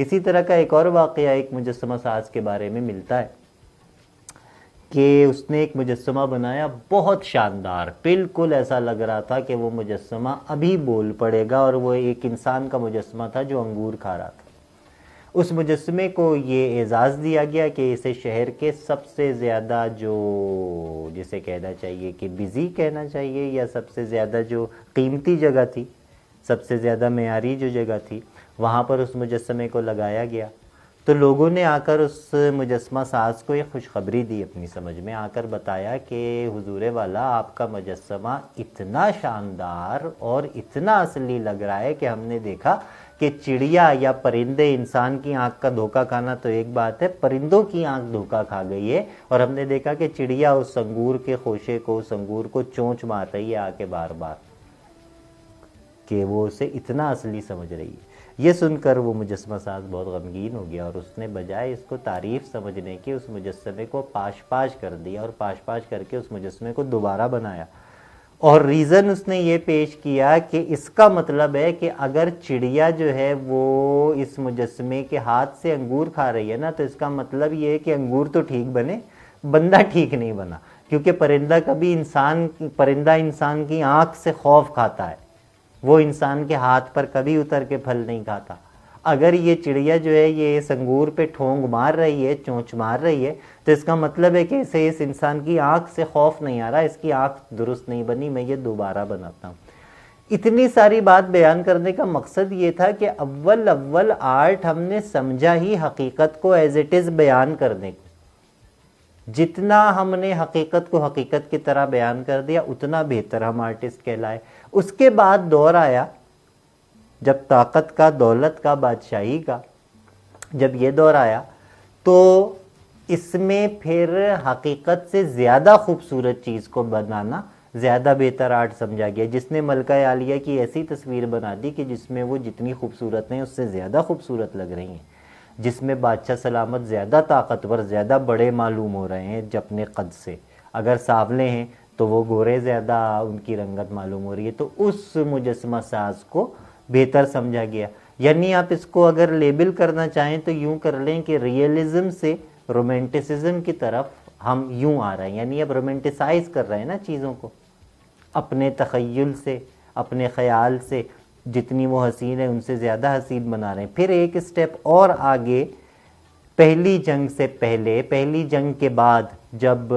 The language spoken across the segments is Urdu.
اسی طرح کا ایک اور واقعہ ایک مجسمہ ساز کے بارے میں ملتا ہے کہ اس نے ایک مجسمہ بنایا بہت شاندار، بالکل ایسا لگ رہا تھا کہ وہ مجسمہ ابھی بول پڑے گا، اور وہ ایک انسان کا مجسمہ تھا جو انگور کھا رہا تھا۔ اس مجسمے کو یہ اعزاز دیا گیا کہ اسے شہر کے سب سے زیادہ جو جسے کہنا چاہیے کہ بزی کہنا چاہیے، یا سب سے زیادہ جو قیمتی جگہ تھی، سب سے زیادہ معیاری جو جگہ تھی، وہاں پر اس مجسمے کو لگایا گیا۔ تو لوگوں نے آ کر اس مجسمہ ساز کو ایک خوشخبری دی، اپنی سمجھ میں آ کر بتایا کہ حضور والا آپ کا مجسمہ اتنا شاندار اور اتنا اصلی لگ رہا ہے کہ ہم نے دیکھا کہ چڑیا یا پرندے، انسان کی آنکھ کا دھوکہ کھانا تو ایک بات ہے، پرندوں کی آنکھ دھوکہ کھا گئی ہے، اور ہم نے دیکھا کہ چڑیا اس انگور کے خوشے کو، اس انگور کو چونچ مار رہی ہے آ کے بار بار، کہ وہ اسے اتنا اصلی سمجھ رہی ہے۔ یہ سن کر وہ مجسمہ ساز بہت غمگین ہو گیا، اور اس نے بجائے اس کو تعریف سمجھنے کے اس مجسمے کو پاش پاش کر دیا، اور پاش پاش کر کے اس مجسمے کو دوبارہ بنایا۔ اور ریزن اس نے یہ پیش کیا کہ اس کا مطلب ہے کہ اگر چڑیا جو ہے وہ اس مجسمے کے ہاتھ سے انگور کھا رہی ہے نا، تو اس کا مطلب یہ ہے کہ انگور تو ٹھیک بنے، بندہ ٹھیک نہیں بنا، کیونکہ پرندہ انسان کی آنکھ سے خوف کھاتا ہے، وہ انسان کے ہاتھ پر کبھی اتر کے پھل نہیں کھاتا۔ اگر یہ چڑیا جو ہے یہ اس انگور پہ ٹھونگ مار رہی ہے، چونچ مار رہی ہے، تو اس کا مطلب ہے کہ اسے اس انسان کی آنکھ سے خوف نہیں آ رہا، اس کی آنکھ درست نہیں بنی، میں یہ دوبارہ بناتا ہوں۔ اتنی ساری بات بیان کرنے کا مقصد یہ تھا کہ اول آرٹ ہم نے سمجھا ہی حقیقت کو ایز اٹ از بیان کرنے کو، جتنا ہم نے حقیقت کو حقیقت کی طرح بیان کر دیا اتنا بہتر ہم آرٹسٹ کہلائے۔ اس کے بعد دور آیا جب طاقت کا، دولت کا، بادشاہی کا، جب یہ دور آیا تو اس میں پھر حقیقت سے زیادہ خوبصورت چیز کو بنانا زیادہ بہتر آرٹ سمجھا گیا، جس نے ملکہ عالیہ کی ایسی تصویر بنا دی کہ جس میں وہ جتنی خوبصورت ہیں اس سے زیادہ خوبصورت لگ رہی ہیں، جس میں بادشاہ سلامت زیادہ طاقتور، زیادہ بڑے معلوم ہو رہے ہیں اپنے قد سے، اگر سانولے ہیں تو وہ گورے زیادہ ان کی رنگت معلوم ہو رہی ہے، تو اس مجسمہ ساز کو بہتر سمجھا گیا۔ یعنی آپ اس کو اگر لیبل کرنا چاہیں تو یوں کر لیں کہ ریئلزم سے رومانٹسزم کی طرف ہم یوں آ رہے ہیں، یعنی اب رومانٹیسائز کر رہے ہیں نا چیزوں کو، اپنے تخیل سے، اپنے خیال سے، جتنی وہ حسین ہے ان سے زیادہ حسین بنا رہے ہیں۔ پھر ایک سٹیپ اور آگے، پہلی جنگ سے پہلے، پہلی جنگ کے بعد جب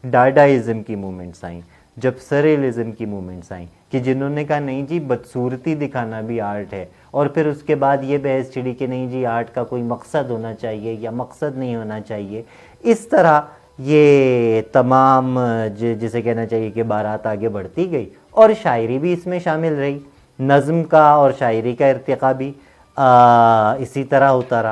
ڈاڈائزم کی مومنٹس آئیں، جب سریلزم کی مومنٹس آئیں، کہ جنہوں نے کہا نہیں جی بدصورتی دکھانا بھی آرٹ ہے، اور پھر اس کے بعد یہ بحث چھڑی کہ نہیں جی آرٹ کا کوئی مقصد ہونا چاہیے یا مقصد نہیں ہونا چاہیے۔ اس طرح یہ تمام جسے کہنا چاہیے کہ بارات آگے بڑھتی گئی، اور شاعری بھی اس میں شامل رہی، نظم کا اور شاعری کا ارتقا بھی اسی طرح ہوتا رہا۔